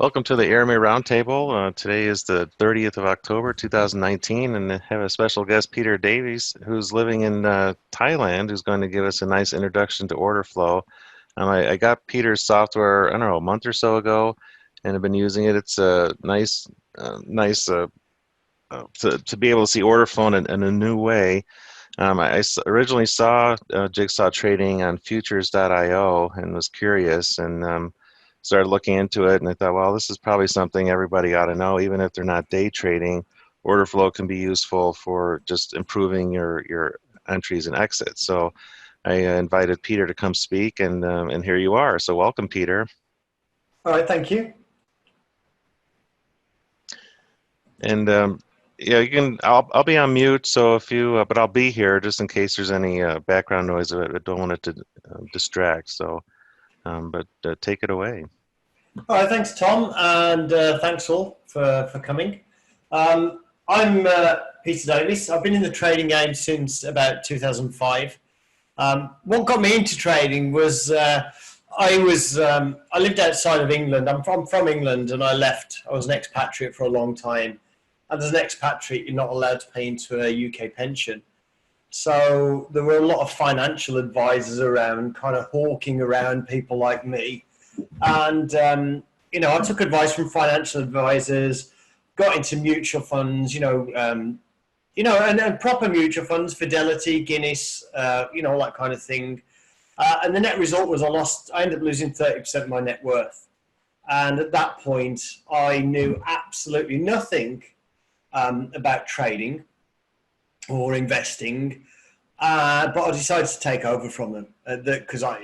Welcome to the AirMe Roundtable. Today is the 30th of October, 2019, and I have a special guest, Peter Davies, who's living in Thailand, who's going to give us a nice introduction to order flow. I got Peter's software, I don't know, a month or so ago, and have been using it. It's nice to be able to see order flow in a new way. Originally saw Jigsaw Trading on futures.io and was curious and started looking into it, and I thought, well, this is probably something everybody ought to know, even if they're not day trading. Order flow can be useful for just improving your entries and exits. So I invited Peter to come speak, and here you are. So welcome, Peter. All right, thank you. And yeah, you can. I'll be on mute. So if you, but I'll be here just in case there's any background noise. I don't want it to distract. So, but take it away. All right, thanks, Tom, and thanks all for coming. I'm Peter Davies. I've been in the trading game since about 2005. What got me into trading was I lived outside of England. I'm from England, and I left. I was an expatriate for a long time. And as an expatriate, you're not allowed to pay into a UK pension. So there were a lot of financial advisors around, kind of hawking around people like me. And, I took advice from financial advisors, got into mutual funds, and proper mutual funds, Fidelity, Guinness, all that kind of thing. And the net result was I ended up losing 30% of my net worth. And at that point, I knew absolutely nothing about trading or investing, but I decided to take over from them because I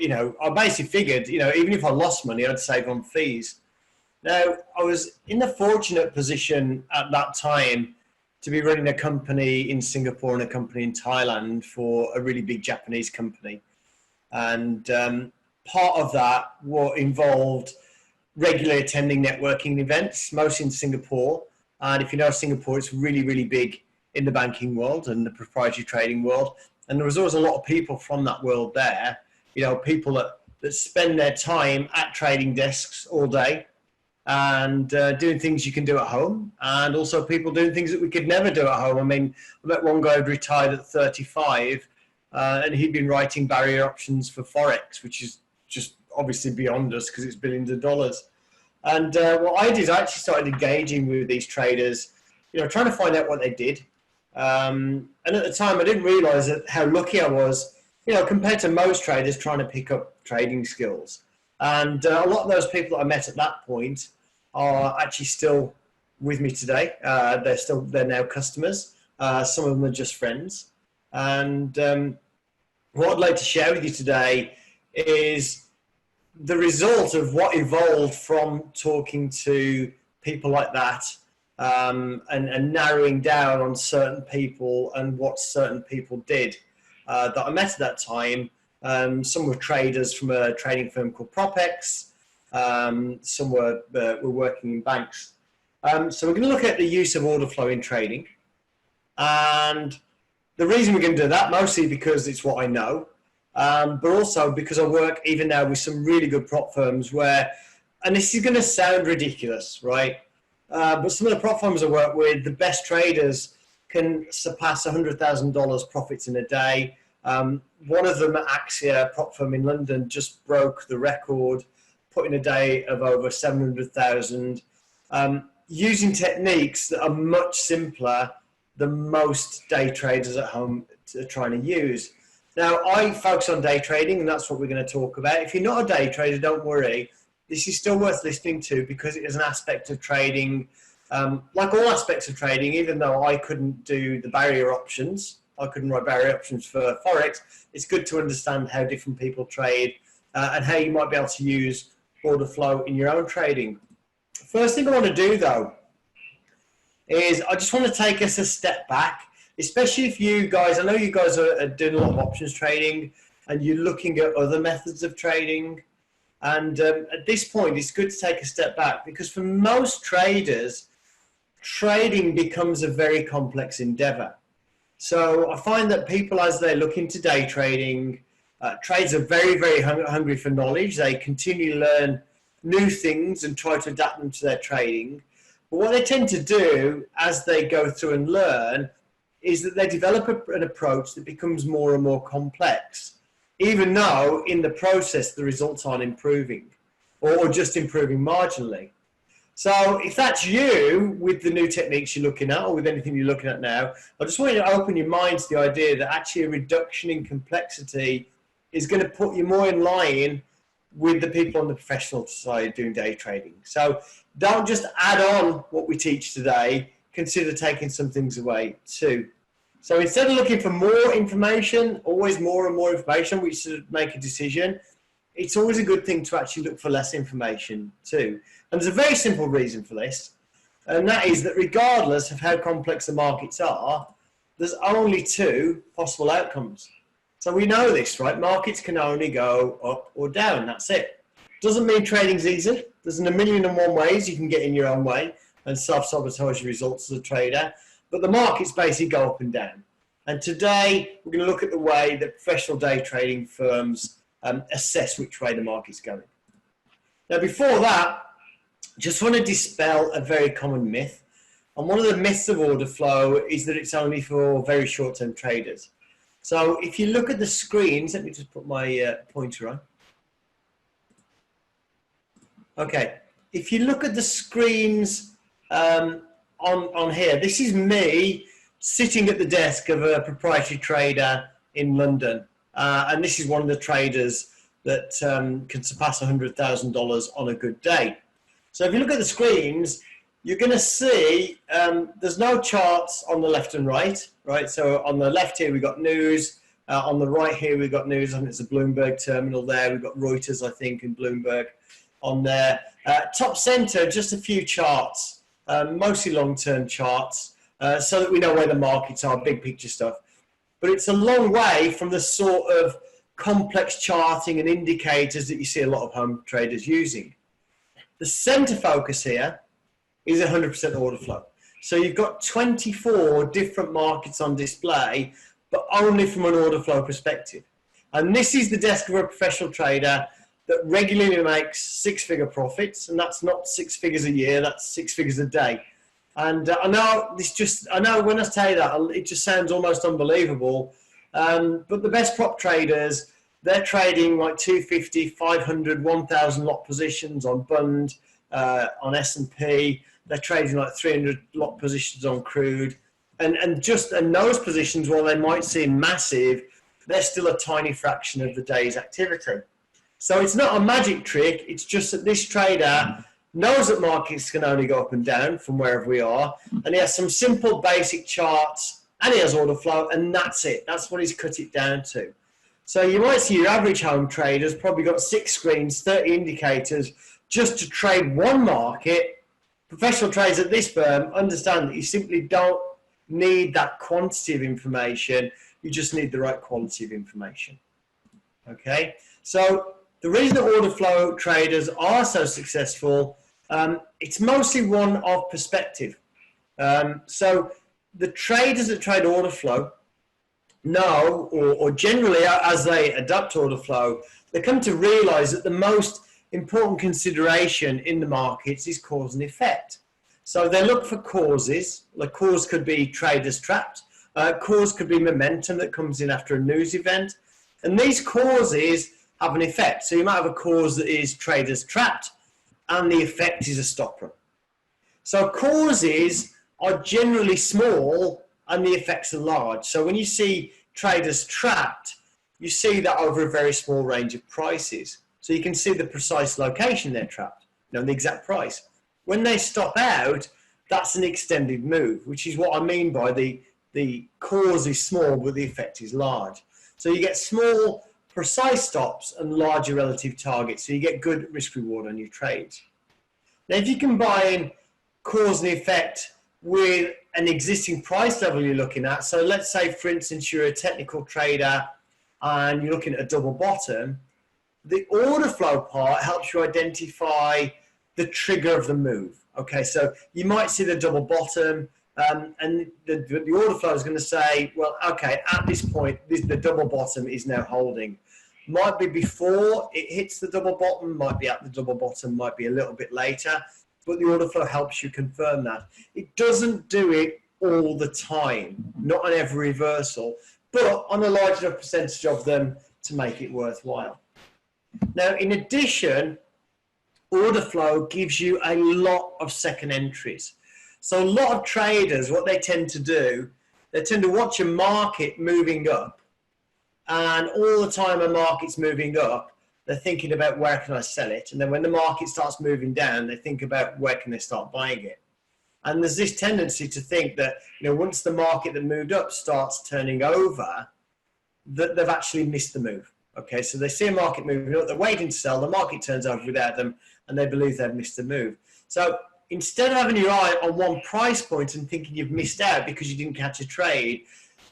basically figured, even if I lost money, I'd save on fees. Now, I was in the fortunate position at that time to be running a company in Singapore and a company in Thailand for a really big Japanese company. And part of that involved regularly attending networking events, mostly in Singapore. And if you know Singapore, it's really, really big in the banking world and the proprietary trading world. And there was always a lot of people from that world there, people that spend their time at trading desks all day and doing things you can do at home. And also people doing things that we could never do at home. I mean, I met one guy who'd retired at 35 and he'd been writing barrier options for Forex, which is just obviously beyond us because it's billions of dollars. And what I did is I actually started engaging with these traders, trying to find out what they did. And at the time, I didn't realize how lucky I was, compared to most traders trying to pick up trading skills. And a lot of those people that I met at that point are actually still with me today. They're now customers. Some of them are just friends. And what I'd like to share with you today is the result of what evolved from talking to people like that and narrowing down on certain people and what certain people did that I met at that time. Some were traders from a trading firm called Propex. Some were working in banks. So we're going to look at the use of order flow in trading. And the reason we're going to do that, mostly because it's what I know, but also because I work even now with some really good prop firms where, and this is going to sound ridiculous, right? But some of the prop firms I work with, the best traders can surpass $100,000 profits in a day. One of them, Axia, prop firm in London, just broke the record, put in a day of over 700,000, using techniques that are much simpler than most day traders at home are trying to use. Now, I focus on day trading, and that's what we're going to talk about. If you're not a day trader, don't worry. This is still worth listening to because it is an aspect of trading, like all aspects of trading, even though I couldn't do the barrier options. I couldn't write barrier options for Forex. It's good to understand how different people trade and how you might be able to use order flow in your own trading. First thing I want to do, though, is I just want to take us a step back. Especially if you guys, I know you guys are doing a lot of options trading and you're looking at other methods of trading. And at this point, it's good to take a step back because for most traders, trading becomes a very complex endeavor. So I find that people, as they look into day trading, trades are very, very hungry for knowledge. They continue to learn new things and try to adapt them to their trading. But what they tend to do as they go through and learn is that they develop an approach that becomes more and more complex, even though in the process the results aren't improving or just improving marginally. So if that's you with the new techniques you're looking at or with anything you're looking at now, I just want you to open your mind to the idea that actually a reduction in complexity is going to put you more in line with the people on the professional side doing day trading. So don't just add on what we teach today, consider taking some things away too. So instead of looking for more information, always more and more information, we should make a decision. It's always a good thing to actually look for less information too. And there's a very simple reason for this, and that is that regardless of how complex the markets are, there's only two possible outcomes. So we know this, right? Markets can only go up or down, that's it. Doesn't mean trading's easy. There's a million and one ways you can get in your own way and self-sabotage your results as a trader, but the markets basically go up and down. And today, we're going to look at the way that professional day trading firms assess which way the market's going. Now, before that, just want to dispel a very common myth. And one of the myths of order flow is that it's only for very short-term traders. So if you look at the screens, let me just put my pointer on. Okay, if you look at the screens on here, this is me sitting at the desk of a proprietary trader in London. And this is one of the traders that can surpass $100,000 on a good day. So if you look at the screens, you're going to see there's no charts on the left and right, right? So on the left here, we've got news. On the right here, we've got news. I think it's a Bloomberg terminal there. We've got Reuters, I think, and Bloomberg on there. Top center, just a few charts, mostly long-term charts, so that we know where the markets are, big picture stuff. But it's a long way from the sort of complex charting and indicators that you see a lot of home traders using. The center focus here is 100% order flow. So you've got 24 different markets on display, but only from an order flow perspective. And this is the desk of a professional trader that regularly makes six-figure profits, and that's not 6 figures a year, that's 6 figures a day. And I know when I say that, it just sounds almost unbelievable. But the best prop traders, they're trading like 250, 500, 1,000 lot positions on Bund, on S&P. They're trading like 300 lot positions on crude. And those positions, while they might seem massive, they're still a tiny fraction of the day's activity. So it's not a magic trick. It's just that this trader knows that markets can only go up and down from wherever we are. And he has some simple basic charts and he has order flow, and that's it. That's what he's cut it down to. So you might see your average home trader's probably got 6 screens, 30 indicators just to trade one market. Professional traders at this firm understand that you simply don't need that quantity of information. You just need the right quality of information. Okay, so the reason that order flow traders are so successful, it's mostly one of perspective. So the traders that trade order flow know, or generally as they adapt order flow, they come to realize that the most important consideration in the markets is cause and effect. So they look for causes. Like cause could be traders trapped. Cause could be momentum that comes in after a news event. And these causes have an effect. So you might have a cause that is traders trapped and the effect is a stop run. So causes are generally small and the effects are large. So when you see traders trapped, you see that over a very small range of prices. So you can see the precise location they're trapped, the exact price. When they stop out, that's an extended move, which is what I mean by the cause is small, but the effect is large. So you get small, precise stops and larger relative targets. So you get good risk reward on your trades. Now, if you combine cause and effect with an existing price level you're looking at, so let's say, for instance, you're a technical trader and you're looking at a double bottom, the order flow part helps you identify the trigger of the move. Okay, so you might see the double bottom, and the order flow is going to say, well, okay, at this point, the double bottom is now holding. Might be before it hits the double bottom, might be at the double bottom, might be a little bit later, but the order flow helps you confirm that. It doesn't do it all the time, not on every reversal, but on a large enough percentage of them to make it worthwhile. Now, in addition, order flow gives you a lot of second entries. So a lot of traders, what they tend to do, they tend to watch a market moving up, and all the time a market's moving up, they're thinking about where can I sell it, and then when the market starts moving down, they think about where can they start buying it. And there's this tendency to think that, you know, once the market that moved up starts turning over, that they've actually missed the move. Okay, so they see a market moving up, they're waiting to sell, the market turns over without them, and they believe they've missed the move. So instead of having your eye on one price point and thinking you've missed out because you didn't catch a trade,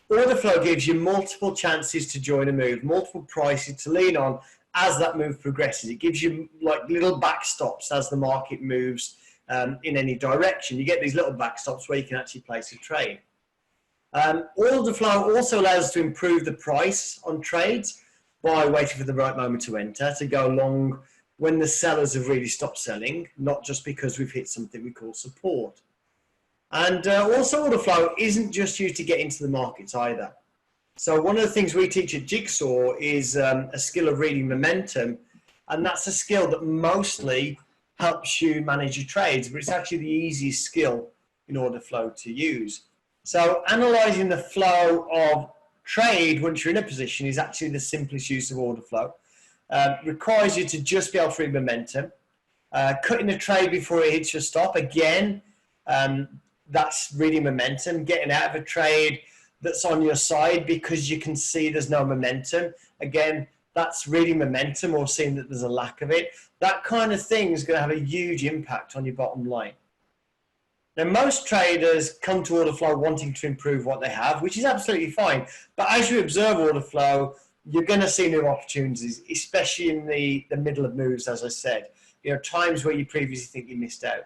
order flow gives you multiple chances to join a move, multiple prices to lean on as that move progresses. It gives you like little backstops as the market moves in any direction. You get these little backstops where you can actually place a trade. Order flow also allows us to improve the price on trades by waiting for the right moment to enter, to go long when the sellers have really stopped selling, not just because we've hit something we call support. And also order flow isn't just used to get into the markets either. So one of the things we teach at Jigsaw is a skill of reading momentum, and that's a skill that mostly helps you manage your trades, but it's actually the easiest skill in order flow to use. So analyzing the flow of trade once you're in a position is actually the simplest use of order flow. Requires you to just be able to read momentum. Cutting a trade before it hits your stop, again, that's reading momentum. Getting out of a trade that's on your side because you can see there's no momentum, again, that's reading momentum or seeing that there's a lack of it. That kind of thing is going to have a huge impact on your bottom line. Now, most traders come to order flow wanting to improve what they have, which is absolutely fine. But as you observe order flow, you're going to see new opportunities, especially in the middle of moves, as I said. You know, times where you previously think you missed out.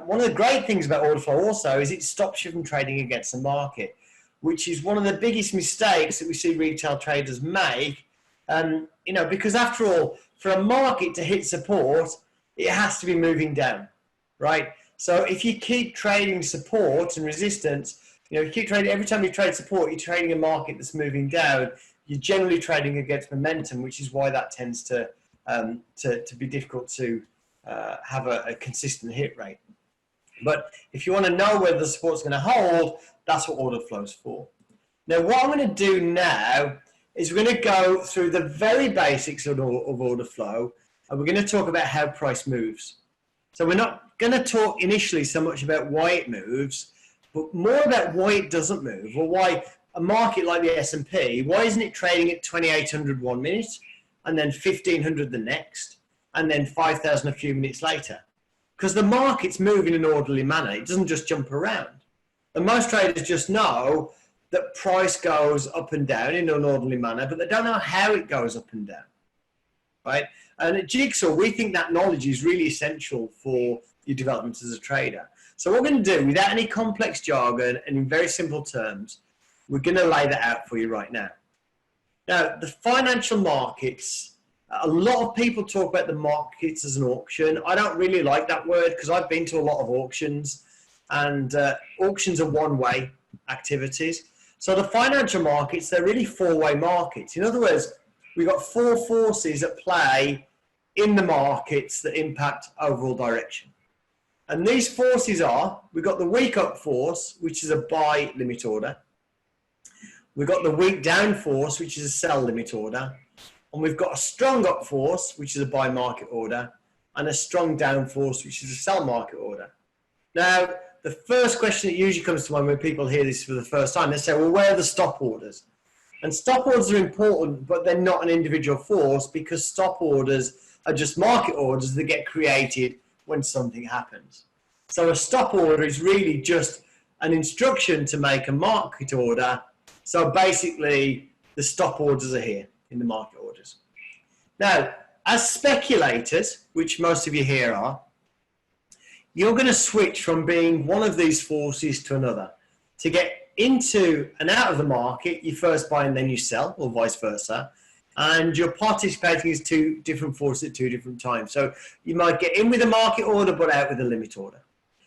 One of the great things about order flow also is it stops you from trading against the market, which is one of the biggest mistakes that we see retail traders make. You know, because after all, for a market to hit support, it has to be moving down, right? So if you keep trading support and resistance, you know, you keep trading, every time you trade support, you're trading a market that's moving down. You're generally trading against momentum, which is why that tends to be difficult to have a consistent hit rate. But if you want to know whether the support's going to hold, that's what order flow's for. Now, what I'm going to do now is we're going to go through the very basics of order flow, and we're going to talk about how price moves. So we're not going to talk initially so much about why it moves, but more about why it doesn't move, or why a market like the S&P, why isn't it trading at 2,800 1 minute, and then 1,500 the next, and then 5,000 a few minutes later? Because the market's moving in an orderly manner. It doesn't just jump around. And most traders just know that price goes up and down in an orderly manner, but they don't know how it goes up and down, right? And at Jigsaw, we think that knowledge is really essential for your development as a trader. So what we're going to do, without any complex jargon and in very simple terms, we're going to lay that out for you right now. Now, the financial markets, a lot of people talk about the markets as an auction. I don't really like that word because I've been to a lot of auctions, and auctions are one-way activities. So the financial markets, they're really four-way markets. In other words, we've got four forces at play in the markets that impact overall direction. And these forces are, we've got the weak up force, which is a buy limit order. We've got the weak down force, which is a sell limit order. And we've got a strong up force, which is a buy market order, and a strong down force, which is a sell market order. Now, the first question that usually comes to mind when people hear this for the first time, they say, well, where are the stop orders? And stop orders are important, but they're not an individual force, because stop orders are just market orders that get created when something happens. So a stop order is really just an instruction to make a market order. So basically, the stop orders are here in the market orders. Now, as speculators, which most of you here are, you're going to switch from being one of these forces to another. To get into and out of the market, you first buy and then you sell, or vice versa. and you're participating as two different forces at two different times. So you might get in with a market order but out with a limit order.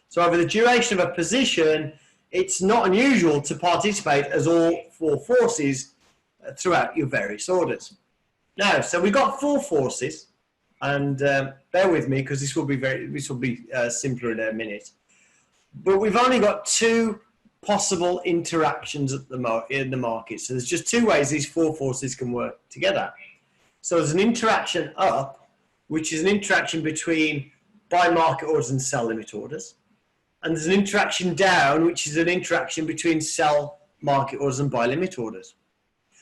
So over the duration of a position, it's not unusual to participate as all four forces throughout your various orders. Now, so we've got four forces, and bear with me because this will be simpler in a minute. But we've only got two possible interactions in the market. So there's just two ways these four forces can work together. So there's an interaction up, which is an interaction between buy market orders and sell limit orders. And there's an interaction down, which is an interaction between sell market orders and buy limit orders.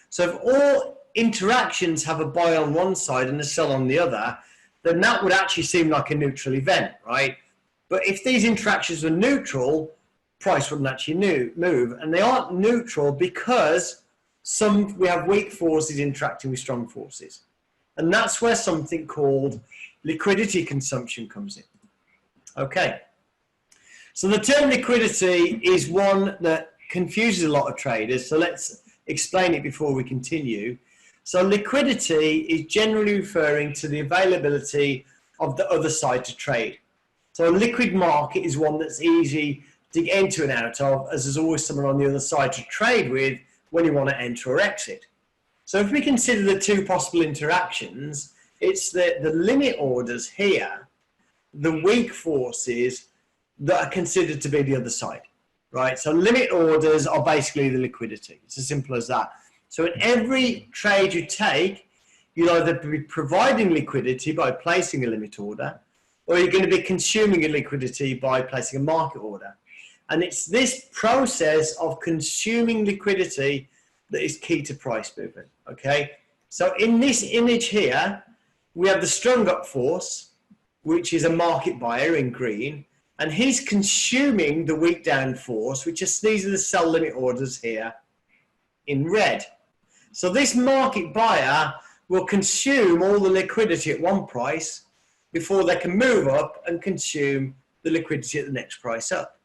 So if all interactions have a buy on one side and a sell on the other, then that would actually seem like a neutral event, right? But if these interactions were neutral, price wouldn't actually move. And they aren't neutral because we have weak forces interacting with strong forces. And that's where something called liquidity consumption comes in. Okay. So the term liquidity is one that confuses a lot of traders. So let's explain it before we continue. So liquidity is generally referring to the availability of the other side to trade. So a liquid market is one that's easy to get into and out of, as there's always someone on the other side to trade with when you want to enter or exit. So if we consider the two possible interactions, it's the limit orders here, the weak forces that are considered to be the other side, right? So limit orders are basically the liquidity. It's as simple as that. So in every trade you take, you'll either be providing liquidity by placing a limit order, or you're going to be consuming a liquidity by placing a market order. And it's this process of consuming liquidity that is key to price movement, okay? So in this image here, we have the strong up force, which is a market buyer in green, and he's consuming the weak down force, which is, these are the sell limit orders here in red. So this market buyer will consume all the liquidity at one price before they can move up and consume the liquidity at the next price up.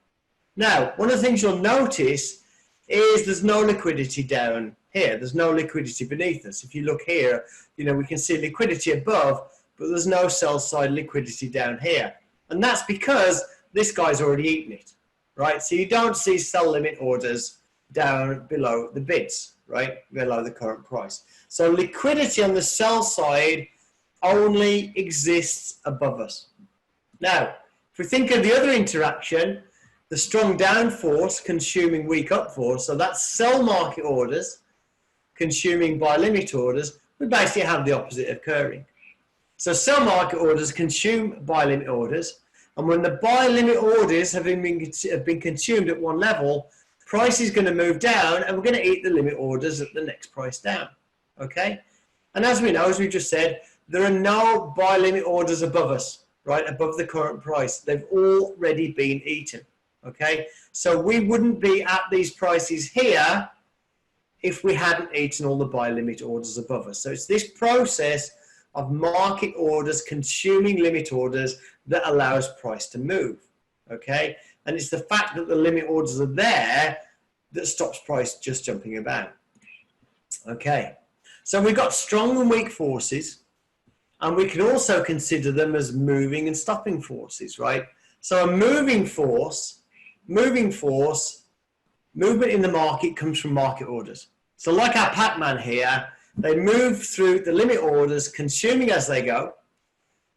Now, one of the things you'll notice is there's no liquidity down here. There's no liquidity beneath us. If you look here, you know, we can see liquidity above, but there's no sell side liquidity down here. And that's because this guy's already eaten it, right? So you don't see sell limit orders down below the bids, right? Below the current price. So liquidity on the sell side only exists above us. Now, if we think of the other interaction, the strong down force consuming weak up force, so that's sell market orders consuming buy limit orders, we basically have the opposite occurring. So sell market orders consume buy limit orders, and when the buy limit orders have been consumed at one level, price is going to move down, and we're going to eat the limit orders at the next price down, okay? And as we know, as we just said, there are no buy limit orders above us, right, above the current price. They've already been eaten, okay? So we wouldn't be at these prices here if we hadn't eaten all the buy limit orders above us. So it's this process of market orders consuming limit orders that allows price to move, okay? And it's the fact that the limit orders are there that stops price just jumping about, okay? So we've got strong and weak forces, and we can also consider them as moving and stopping forces, right? So a moving force, movement in the market comes from market orders. So like our Pac-Man here, they move through the limit orders, consuming as they go.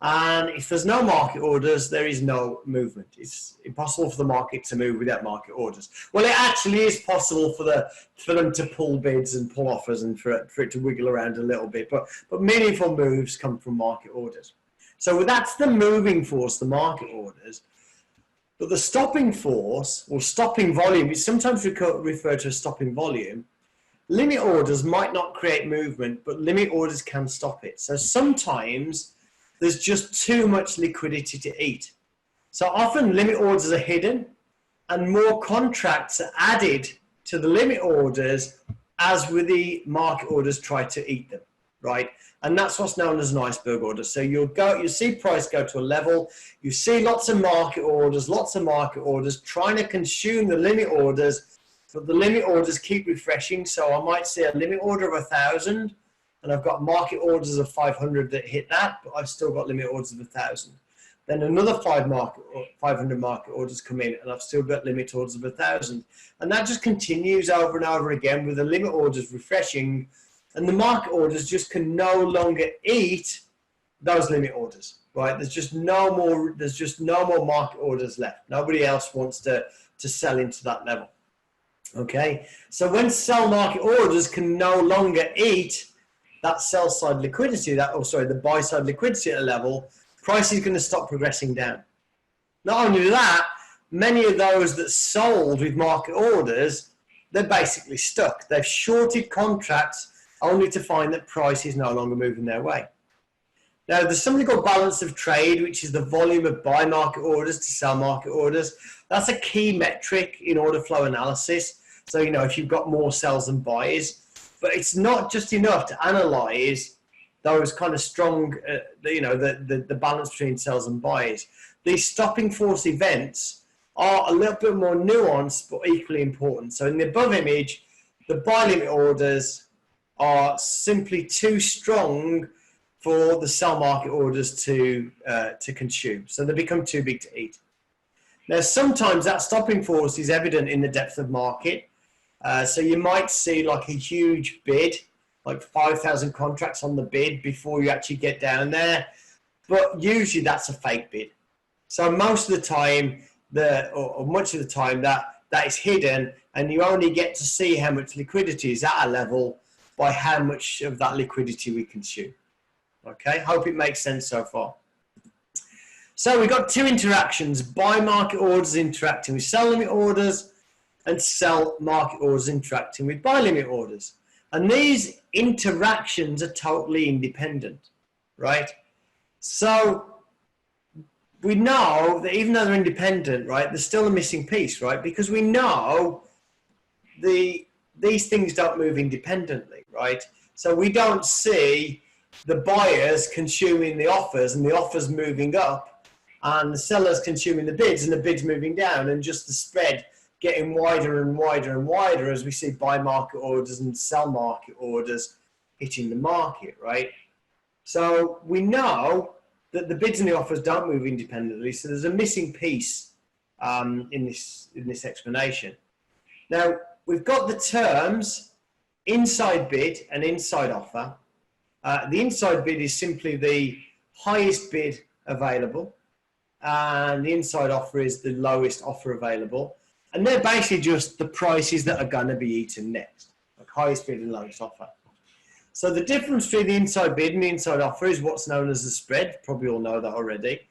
And if there's no market orders, there is no movement. It's impossible for the market to move without market orders. Well, it actually is possible for them to pull bids and pull offers and for it to wiggle around a little bit. But meaningful moves come from market orders. So that's the moving force, the market orders. But the stopping force, or stopping volume, is sometimes referred to as stopping volume. Limit orders might not create movement, but limit orders can stop it. So sometimes there's just too much liquidity to eat. So often limit orders are hidden and more contracts are added to the limit orders as with the market orders try to eat them, right? And that's what's known as an iceberg order. So you'll see price go to a level, you see lots of market orders trying to consume the limit orders, but the limit orders keep refreshing. So I might see a limit order of 1,000 and I've got market orders of 500 that hit that, but I've still got limit orders of 1,000. Then another 500 market orders come in, and I've still got limit orders of 1,000. And that just continues over and over again with the limit orders refreshing, and the market orders just can no longer eat those limit orders, right? There's just no more market orders left. Nobody else wants to sell into that level. Okay, so when sell market orders can no longer eat that sell side liquidity, the buy side liquidity at a level, price is going to stop progressing down. Not only that, many of those that sold with market orders, they're basically stuck. They've shorted contracts only to find that price is no longer moving their way. Now, there's something called balance of trade, which is the volume of buy market orders to sell market orders. That's a key metric in order flow analysis. So, if you've got more sells than buys, but it's not just enough to analyze those kind of strong, the balance between sells and buys. These stopping force events are a little bit more nuanced, but equally important. So in the above image, the buy limit orders are simply too strong for the sell market orders to consume. So they become too big to eat. Now, sometimes that stopping force is evident in the depth of market. So you might see like a huge bid, like 5,000 contracts on the bid before you actually get down there. But usually that's a fake bid. So most of the time, or much of the time, that is hidden, and you only get to see how much liquidity is at a level by how much of that liquidity we consume. Okay, hope it makes sense so far. So we've got two interactions: buy market orders interacting with sell limit orders, and sell market orders interacting with buy limit orders. And these interactions are totally independent, right? So we know that even though they're independent, right, there's still a missing piece, right? Because we know these things don't move independently, right? So we don't see the buyers consuming the offers and the offers moving up, and the sellers consuming the bids and the bids moving down, and just the spread getting wider and wider and wider as we see buy market orders and sell market orders hitting the market, right? So we know that the bids and the offers don't move independently, so there's a missing piece in this explanation. Now, we've got the terms inside bid and inside offer. The inside bid is simply the highest bid available, and the inside offer is the lowest offer available. And they're basically just the prices that are going to be eaten next, like highest bid and lowest offer. So the difference between the inside bid and the inside offer is what's known as the spread. Probably all know that already.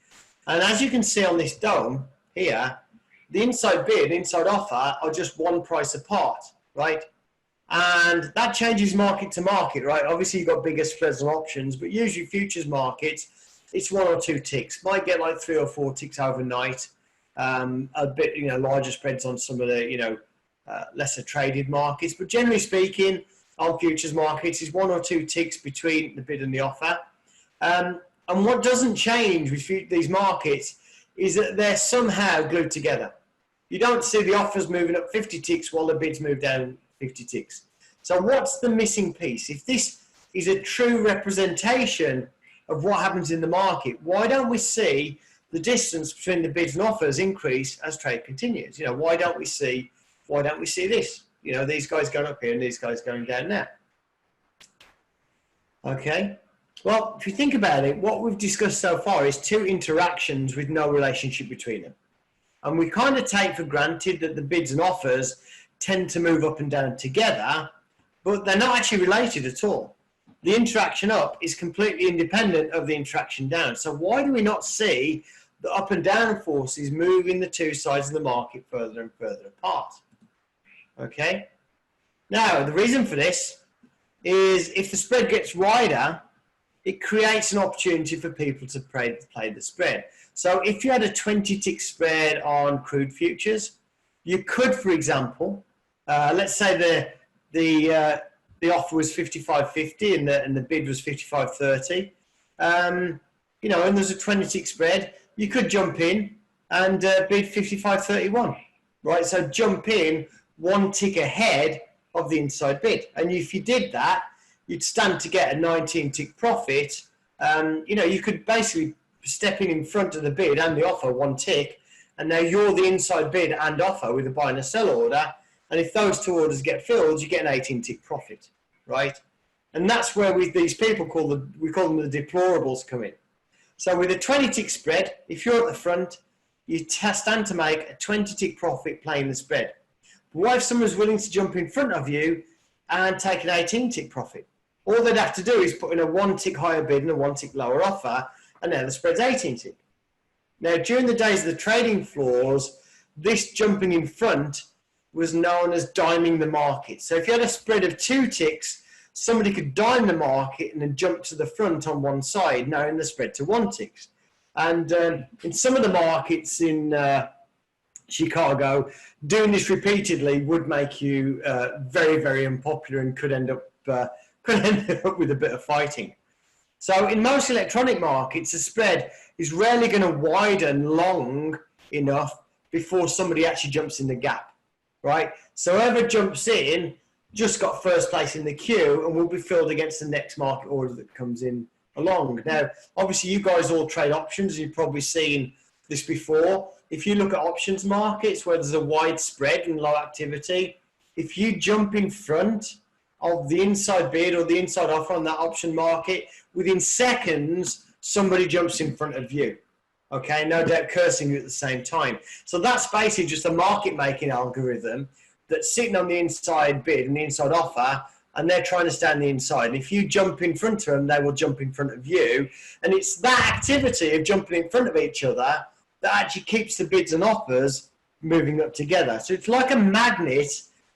And as you can see on this dome here, the inside bid and inside offer are just one price apart, right? And that changes market to market, right? Obviously, you've got bigger spreads on options, but usually futures markets, it's one or two ticks. Might get like 3 or 4 ticks overnight. A bit, larger spreads on some of the, lesser traded markets. But generally speaking, on futures markets is 1 or 2 ticks between the bid and the offer. And what doesn't change with these markets is that they're somehow glued together. You don't see the offers moving up 50 ticks while the bids move down 50 ticks. So what's the missing piece? If this is a true representation of what happens in the market, why don't we see the distance between the bids and offers increase as trade continues? Why don't we see this? These guys going up here and these guys going down there. Okay. Well, if you think about it, what we've discussed so far is two interactions with no relationship between them. And we kind of take for granted that the bids and offers tend to move up and down together, but they're not actually related at all. The interaction up is completely independent of the interaction down. So why do we not see the up and down forces moving the two sides of the market further and further apart? Okay. Now, the reason for this is if the spread gets wider, it creates an opportunity for people to play the spread. So if you had a 20-tick spread on crude futures, you could, for example, let's say the offer was 55.50 and the bid was 55.30. And there's a 20-tick spread. You could jump in and bid 55.31, right? So jump in 1 tick ahead of the inside bid. And if you did that, you'd stand to get a 19 tick profit, you know, you could basically step in front of the bid and the offer 1 tick, and now you're the inside bid and offer with a buy and a sell order. And if those 2 orders get filled, you get an 18 tick profit, right? And that's where these people we call them the deplorables come in. So with a 20 tick spread, if you're at the front, you stand to make a 20 tick profit playing the spread. But what if someone's willing to jump in front of you and take an 18 tick profit? All they'd have to do is put in a 1 tick higher bid and a 1 tick lower offer, and now the spread's 18 tick. Now, during the days of the trading floors, this jumping in front was known as diming the market. So if you had a spread of 2 ticks, somebody could dime the market and then jump to the front on one side, narrowing the spread to 1 ticks. And in some of the markets in Chicago, doing this repeatedly would make you very, very unpopular and could end up with a bit of fighting. So in most electronic markets, the spread is rarely going to widen long enough before somebody actually jumps in the gap, right? So whoever jumps in just got first place in the queue and will be filled against the next market order that comes in along. Now, obviously, you guys all trade options. You've probably seen this before. If you look at options markets where there's a wide spread and low activity, if you jump in front of the inside bid or the inside offer on that option market, within seconds, somebody jumps in front of you. Okay, no doubt cursing you at the same time. So that's basically just a market making algorithm that's sitting on the inside bid and the inside offer, and they're trying to stay on the inside. And if you jump in front of them, they will jump in front of you. And it's that activity of jumping in front of each other that actually keeps the bids and offers moving up together. So it's like a magnet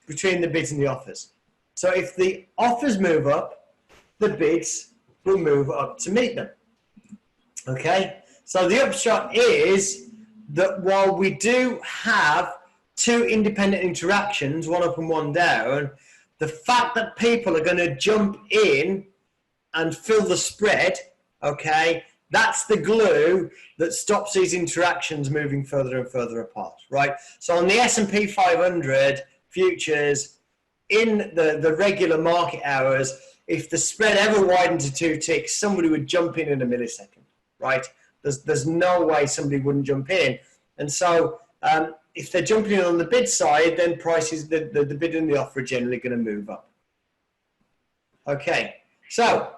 between the bids and the offers. So if the offers move up, the bids will move up to meet them. Okay? So the upshot is that while we do have 2 independent interactions, one up and one down, the fact that people are going to jump in and fill the spread, okay, that's the glue that stops these interactions moving further and further apart, right? So on the S&P 500 futures, in the regular market hours, if the spread ever widened to 2 ticks, somebody would jump in a millisecond, right? There's no way somebody wouldn't jump in. And so if they're jumping in on the bid side, then prices, the bid and the offer are generally going to move up. Okay, so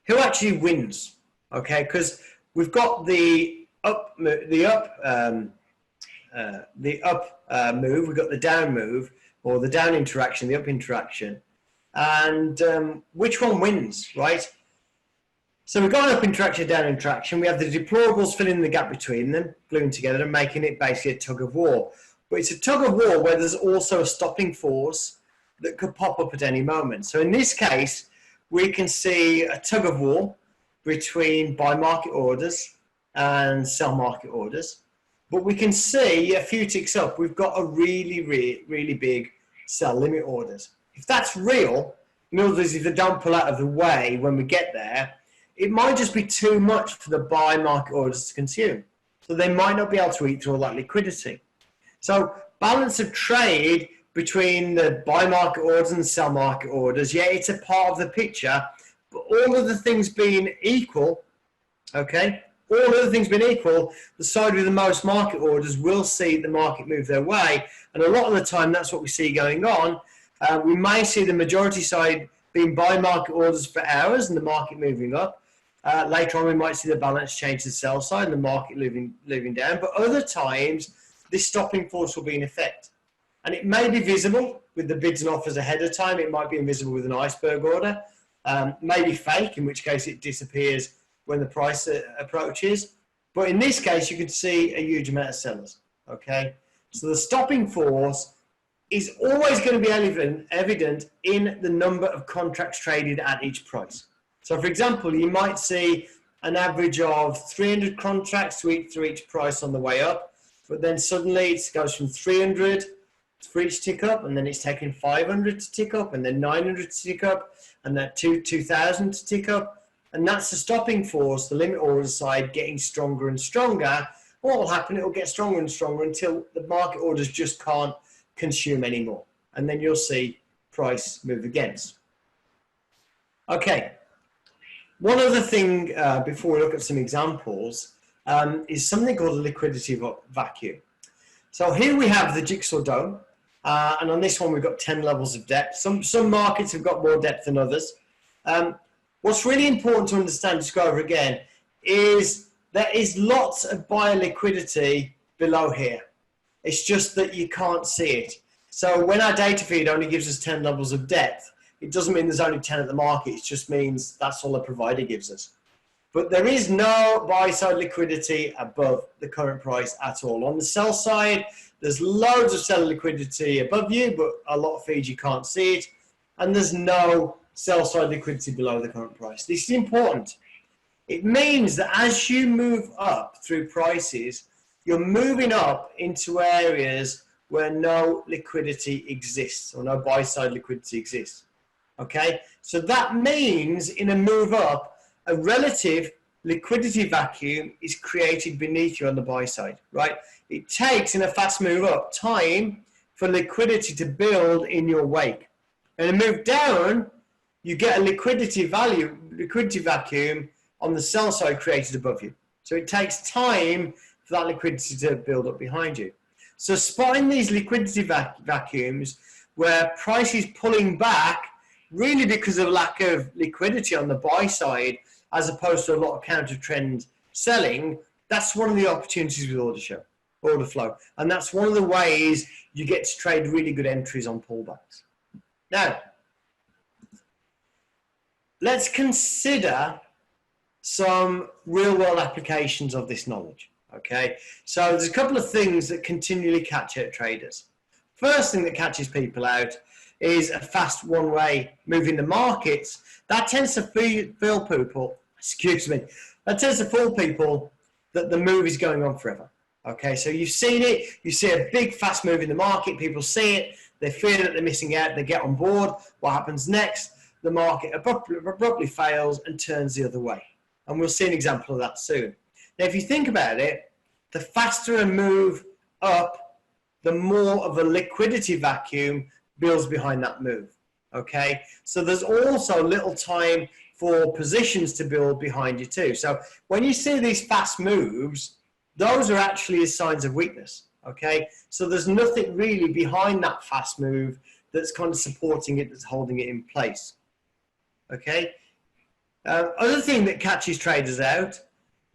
who actually wins? Okay, because we've got the up move, we've got the down move, or the down interaction, the up interaction, and which one wins, right? So we've got an up interaction, down interaction. We have the deplorables filling the gap between them, gluing together and making it basically a tug of war. But it's a tug of war where there's also a stopping force that could pop up at any moment. So in this case, we can see a tug of war between buy market orders and sell market orders. But we can see a few ticks up, we've got a really big sell limit orders. If that's real, in other words, if they don't pull out of the way when we get there, it might just be too much for the buy market orders to consume. So they might not be able to eat through all that liquidity. So balance of trade between the buy market orders and the sell market orders, yeah, it's a part of the picture, but all of the things being equal, okay, all other things being equal, the side with the most market orders will see the market move their way. And a lot of the time, that's what we see going on. We may see the majority side being buy market orders for hours and the market moving up. Later on, we might see the balance change to the sell side and the market moving down. But other times, this stopping force will be in effect. And it may be visible with the bids and offers ahead of time. It might be invisible with an iceberg order. Maybe fake, in which case it disappears when the price approaches. But in this case, you can see a huge amount of sellers. Okay, so the stopping force is always going to be evident in the number of contracts traded at each price. So, for example, you might see an average of 300 contracts to eat through each price on the way up, but then suddenly it goes from 300 for each tick up, and then it's taking 500 to tick up, and then 900 to tick up, and then 2,000 to tick up. And that's the stopping force, the limit order side getting stronger and stronger. What will happen? It will get stronger and stronger until the market orders just can't consume anymore. And then you'll see price move against. Okay. One other thing before we look at some examples is something called a liquidity vacuum. So here we have the Jigsaw dome, and on this one we've got 10 levels of depth. Some markets have got more depth than others. What's really important to understand, just go over again, is there is lots of buyer liquidity below here. It's just that you can't see it. So when our data feed only gives us 10 levels of depth, it doesn't mean there's only 10 at the market. It just means that's all the provider gives us. But there is no buy-side liquidity above the current price at all. On the sell side, there's loads of seller liquidity above you, but a lot of feeds you can't see it. And there's no sell-side liquidity below the current price. This is important. It means that as you move up through prices, you're moving up into areas where no liquidity exists or no buy-side liquidity exists. Okay, so that means in a move up, a relative liquidity vacuum is created beneath you on the buy side, right? It takes, in a fast move up, time for liquidity to build in your wake. And a move down, you get a liquidity vacuum on the sell side created above you. So it takes time for that liquidity to build up behind you. So spotting these liquidity vacuums where price is pulling back really because of lack of liquidity on the buy side, as opposed to a lot of counter trend selling, that's one of the opportunities with order flow. And that's one of the ways you get to trade really good entries on pullbacks. Now, let's consider some real world applications of this knowledge. Okay, so there's a couple of things that continually catch out traders. First thing that catches people out is a fast one-way move in the markets. That tends to fool people, that tends to fool people that the move is going on forever. Okay, so you've seen it, you see a big fast move in the market, people see it, they fear that they're missing out, they get on board. What happens next? The market abruptly fails and turns the other way. And we'll see an example of that soon. Now, if you think about it, the faster a move up, the more of a liquidity vacuum builds behind that move. Okay, so there's also little time for positions to build behind you too. So when you see these fast moves, those are actually signs of weakness. Okay, so there's nothing really behind that fast move that's kind of supporting it, that's holding it in place. Okay, other thing that catches traders out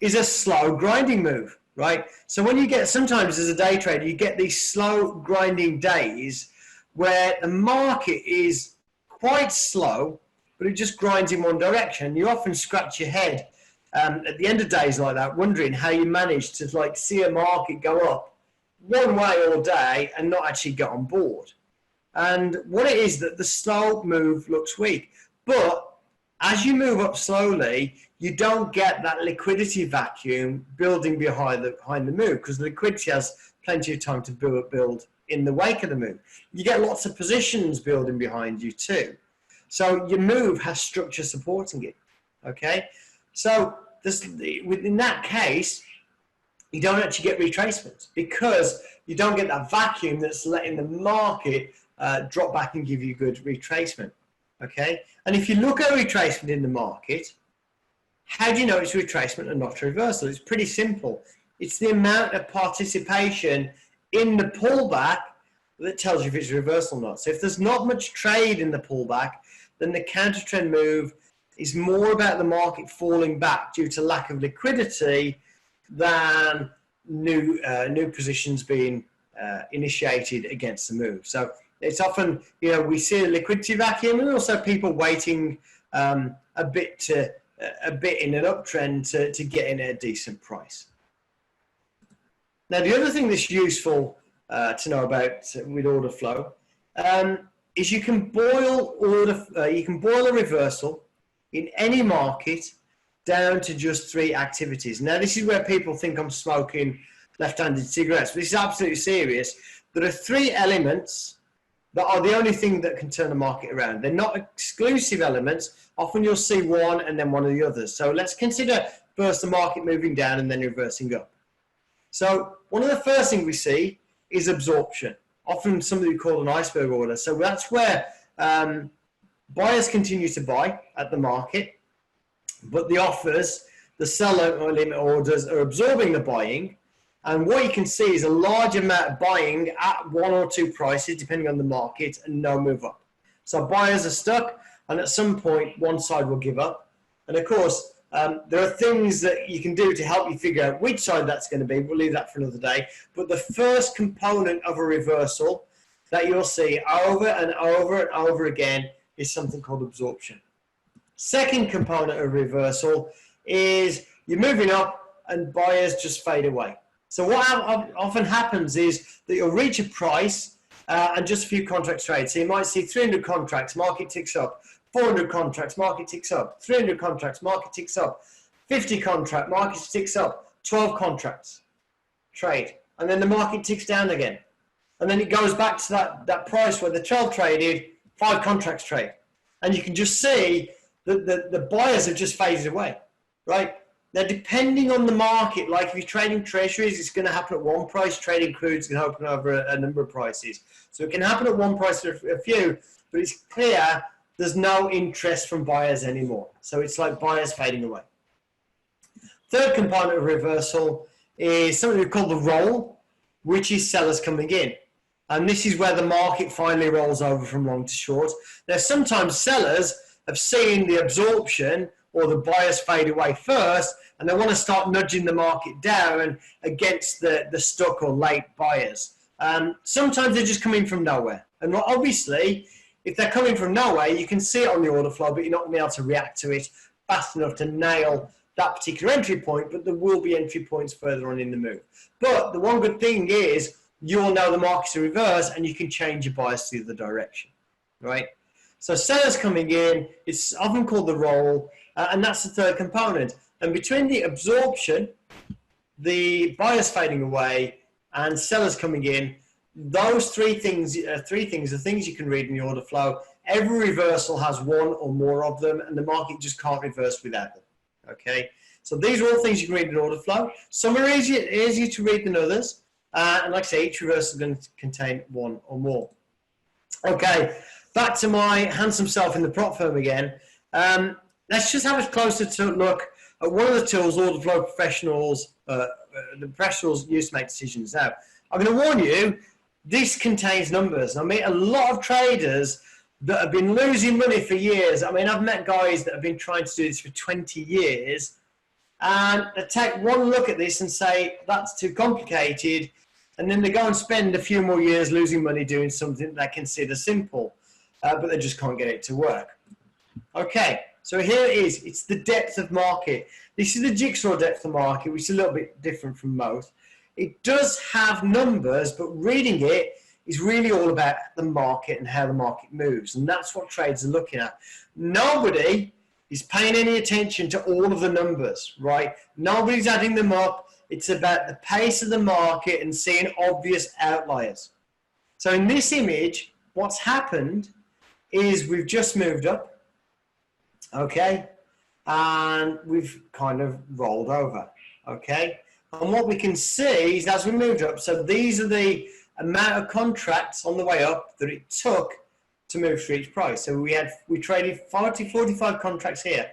is a slow grinding move, right? So when you get, sometimes as a day trader, you get these slow grinding days where the market is quite slow, but it just grinds in one direction. You often scratch your head at the end of days like that, wondering how you manage to like see a market go up one way all day and not actually get on board. And what it is that the slow move looks weak, but as you move up slowly, you don't get that liquidity vacuum building behind the move, because the liquidity has plenty of time to build in the wake of the move. You get lots of positions building behind you too. So your move has structure supporting it, okay? So in that case, you don't actually get retracements because you don't get that vacuum that's letting the market drop back and give you good retracement, okay? And if you look at retracement in the market, how do you know it's retracement and not a reversal? It's pretty simple. It's the amount of participation in the pullback that tells you if it's a reversal or not. So if there's not much trade in the pullback, then the counter trend move is more about the market falling back due to lack of liquidity than new positions being initiated against the move. So it's often, you know, we see a liquidity vacuum and also people waiting a bit in an uptrend to get in at a decent price. Now, the other thing that's useful to know about with order flow is you can boil a reversal in any market down to just 3 activities. Now, this is where people think I'm smoking left-handed cigarettes, but this is absolutely serious. There are 3 elements that are the only thing that can turn the market around. They're not exclusive elements. Often you'll see one and then one of the others. So let's consider first the market moving down and then reversing up. So one of the first things we see is absorption, often something we call an iceberg order. So that's where Buyers continue to buy at the market, but the offers, the seller or limit orders are absorbing the buying. And what you can see is a large amount of buying at one or two prices, depending on the market, and no move up. So buyers are stuck, and at some point, one side will give up. And of course, there are things that you can do to help you figure out which side that's going to be. We'll leave that for another day. But the first component of a reversal that you'll see over and over and over again is something called absorption. Second component of reversal is you're moving up and buyers just fade away. So what often happens is that you'll reach a price and just a few contracts trade. So you might see 300 contracts, market ticks up. 400 contracts, market ticks up. 300 contracts, market ticks up. 50 contract, market ticks up. 12 contracts, trade. And then the market ticks down again. And then it goes back to that price where the 12 traded, 5 contracts trade. And you can just see that the buyers have just faded away, right? Now, depending on the market, like if you're trading treasuries, it's going to happen at one price. Trading crude is going to happen over a number of prices. So it can happen at one price or a few, but it's clear there's no interest from buyers anymore. So it's like buyers fading away. Third component of reversal is something we call the roll, which is sellers coming in. And this is where the market finally rolls over from long to short. Now, sometimes sellers have seen the absorption or the buyers fade away first, and they want to start nudging the market down against the stuck or late buyers. Sometimes they're just coming from nowhere. And obviously, if they're coming from nowhere, you can see it on the order flow, but you're not going to be able to react to it fast enough to nail that particular entry point, but there will be entry points further on in the move. But the one good thing is you'll know the market's a reverse and you can change your bias to the other direction, right? So sellers coming in, it's often called the roll, and that's the third component. And between the absorption, the buyers fading away, and sellers coming in, those three things are things you can read in the order flow. Every reversal has one or more of them, and the market just can't reverse without them. Okay, so these are all things you can read in order flow. Some are easier to read than others, and like I say, each reversal is going to contain one or more. Okay, back to my handsome self in the prop firm again. Let's just have a closer look at one of the tools order flow professionals, the professionals use to make decisions. Now, I'm going to warn you, this contains numbers. I mean, a lot of traders that have been losing money for years. I mean, I've met guys that have been trying to do this for 20 years, and they take one look at this and say, that's too complicated, and then they go and spend a few more years losing money doing something they consider simple, but they just can't get it to work. Okay, so here it is. It's the depth of market. This is the Jigsaw Depth-of-Market, which is a little bit different from most. It does have numbers, but reading it is really all about the market and how the market moves. And that's what traders are looking at. Nobody is paying any attention to all of the numbers, right? Nobody's adding them up. It's about the pace of the market and seeing obvious outliers. So in this image, what's happened is we've just moved up, okay? And we've kind of rolled over, okay? And what we can see is as we moved up, so these are the amount of contracts on the way up that it took to move through each price. So we traded 45 contracts here,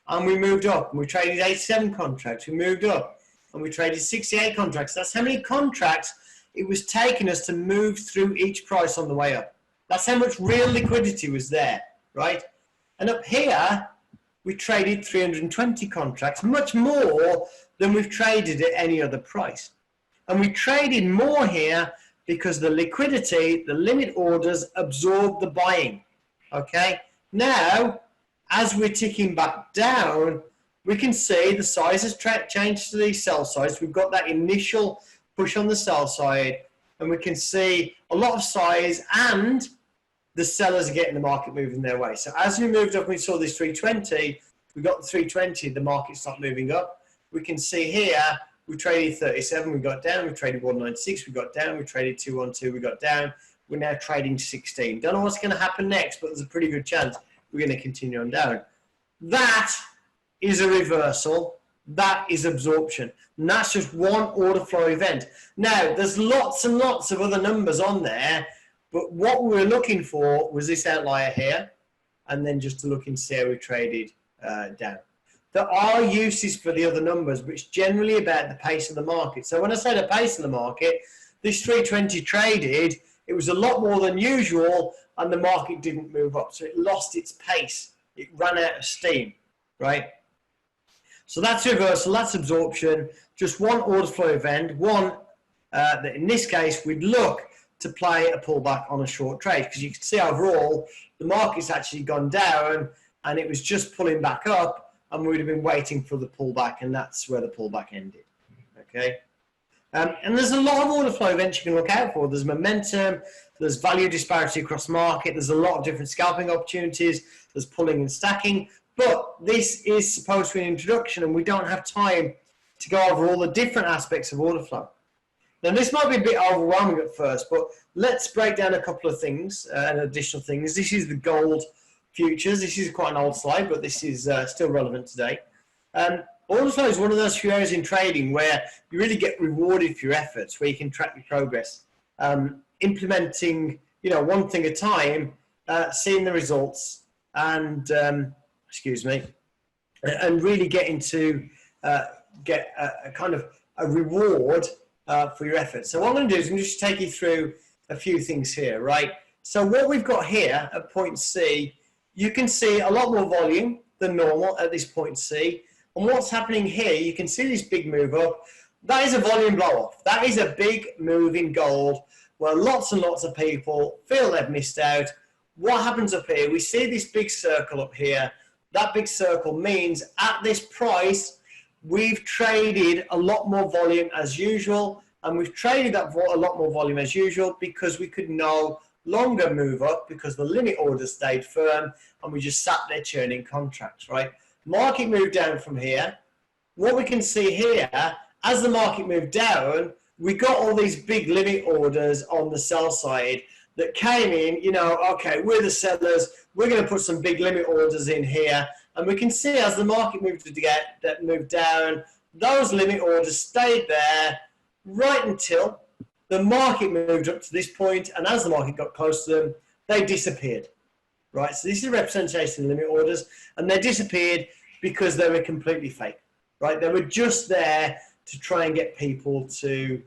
and we moved up, and we traded 87 contracts, we moved up, and we traded 68 contracts. That's how many contracts it was taking us to move through each price on the way up. That's how much real liquidity was there, right? And up here, we traded 320 contracts, much more than we've traded at any other price. And we traded more here because the liquidity, the limit orders absorbed the buying, okay? Now, as we're ticking back down, we can see the size has changed to the sell side. So we've got that initial push on the sell side, and we can see a lot of size, and the sellers are getting the market moving their way. So as we moved up, we saw this 320, we got the 320, the market started moving up. We can see here, we traded 37, we got down, we traded 196, we got down, we traded 212, we got down. We're now trading 16. Don't know what's going to happen next, but there's a pretty good chance we're going to continue on down. That is a reversal. That is absorption. And that's just one order flow event. Now, there's lots and lots of other numbers on there, but what we were looking for was this outlier here. and then just to look and see how we traded down. There are uses for the other numbers, but it's generally about the pace of the market. So when I say the pace of the market, this 320 traded, it was a lot more than usual, and the market didn't move up. So it lost its pace. It ran out of steam, right? So that's reversal, that's absorption, just one order flow event, one that in this case we'd look to play a pullback on a short trade, because you can see overall the market's actually gone down and it was just pulling back up, and we would have been waiting for the pullback, and that's where the pullback ended. Okay, and there's a lot of order flow events you can look out for. There's momentum, there's value disparity across market, there's a lot of different scalping opportunities, there's pulling and stacking, but this is supposed to be an introduction, and we don't have time to go over all the different aspects of order flow. Now, this might be a bit overwhelming at first, but let's break down a couple of things and additional things. This is the gold futures. This is quite an old slide, but this is still relevant today. Order flow is one of those few areas in trading where you really get rewarded for your efforts, where you can track your progress, implementing, one thing at a time, seeing the results, and and really getting to get a kind of a reward for your efforts. So what I'm going to do is I'm going to just take you through a few things here, right? So what we've got here at point C, you can see a lot more volume than normal at this point C. And what's happening here, you can see this big move up. That is a volume blow off. That is a big move in gold where lots and lots of people feel they've missed out. What happens up here? We see this big circle up here. That big circle means at this price, we've traded a lot more volume as usual, and we've traded that a lot more volume as usual because we could no longer move up because the limit order stayed firm, and we just sat there churning contracts, right? Market moved down from here. What we can see here, as the market moved down, we got all these big limit orders on the sell side that came in, okay, we're the sellers, we're going to put some big limit orders in here. And we can see as the market moved down, those limit orders stayed there right until the market moved up to this point, and as the market got close to them, they disappeared, right? So this is a representation of limit orders, and they disappeared because they were completely fake, right? They were just there to try and get people to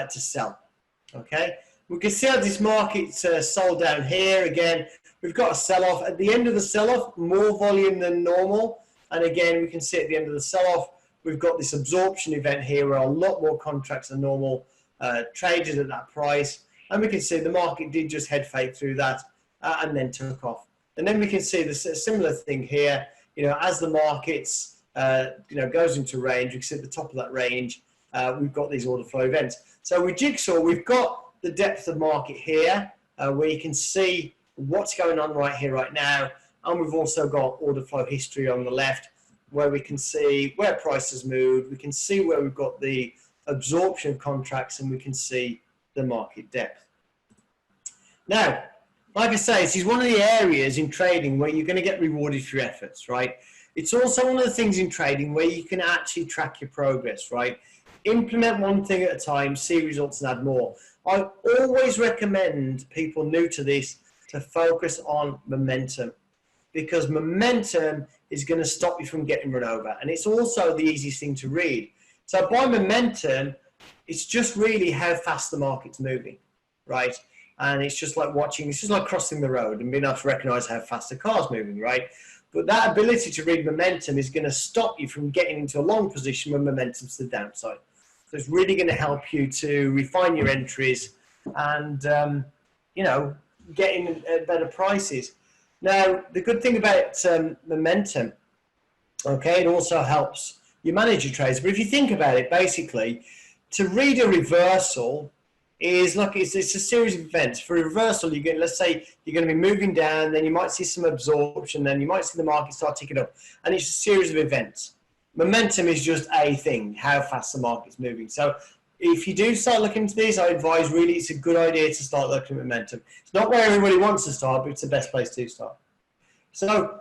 sell, okay? We can see how this market sold down here. Again, we've got a sell-off. At the end of the sell-off, more volume than normal. And again, we can see at the end of the sell-off, we've got this absorption event here where a lot more contracts than normal traded at that price. And we can see the market did just head fake through that and then took off. And then we can see the similar thing here. As the markets goes into range, we can see at the top of that range, we've got these order flow events. So with Jigsaw, we've got the depth of market here, where you can see what's going on right here, right now. And we've also got order flow history on the left, where we can see where prices moved. We can see where we've got the absorption contracts, and we can see the market depth. Now, like I say, this is one of the areas in trading where you're going to get rewarded for your efforts, right? It's also one of the things in trading where you can actually track your progress, right? Implement one thing at a time, see results, and add more. I always recommend people new to this to focus on momentum, because momentum is going to stop you from getting run over. And it's also the easiest thing to read. So by momentum, it's just really how fast the market's moving, right? And it's just like it's just like crossing the road and being able to recognize how fast the car's moving, right? But that ability to read momentum is going to stop you from getting into a long position when momentum's to the downside. So it's really going to help you to refine your entries and, getting better prices. Now, the good thing about momentum, okay, it also helps you manage your trades. But if you think about it, basically, to read a reversal is like it's a series of events. For a reversal, let's say you're going to be moving down, then you might see some absorption, then you might see the market start ticking up, and it's a series of events. Momentum is just a thing, how fast the market's moving. So if you do start looking into this, I advise really it's a good idea to start looking at momentum. It's not where everybody wants to start, but it's the best place to start. So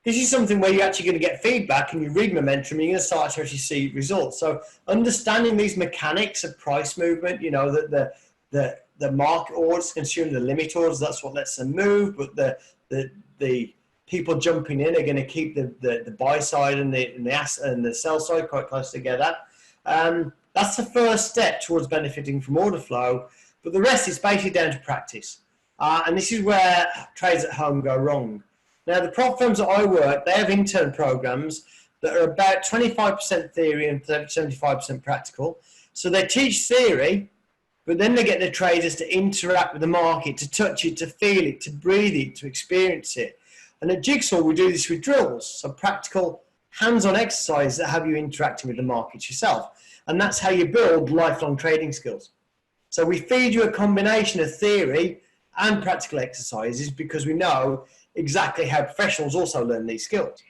this is something where you're actually going to get feedback and you read momentum and you're going to start to actually see results. So understanding these mechanics of price movement, that the market orders consume the limit orders, that's what lets them move, but the people jumping in are going to keep the buy side and the sell side quite close together. That's the first step towards benefiting from order flow, but the rest is basically down to practice. And this is where trades at home go wrong. Now, the prop firms that I work, they have intern programs that are about 25% theory and 75% practical. So they teach theory, but then they get their traders to interact with the market, to touch it, to feel it, to breathe it, to experience it. And at Jigsaw, we do this with drills, so practical hands-on exercises that have you interacting with the markets yourself. And that's how you build lifelong trading skills. So we feed you a combination of theory and practical exercises because we know exactly how professionals also learn these skills.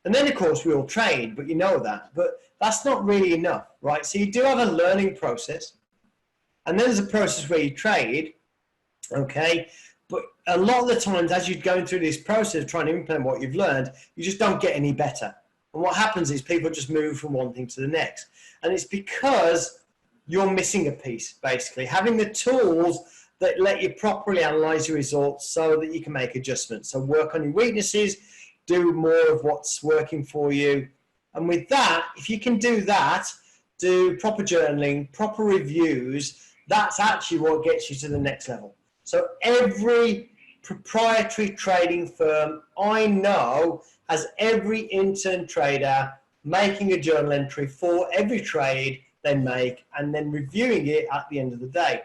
And then, of course, we all trade, but you know that. But that's not really enough, right? So you do have a learning process. And then there's a process where you trade, okay? But a lot of the times, as you're going through this process, trying to implement what you've learned, you just don't get any better. And what happens is people just move from one thing to the next. And it's because you're missing a piece, basically. Having the tools that let you properly analyze your results so that you can make adjustments. So work on your weaknesses, do more of what's working for you. And with that, if you can do that, do proper journaling, proper reviews, that's actually what gets you to the next level. So every proprietary trading firm I know has every intern trader making a journal entry for every trade they make and then reviewing it at the end of the day.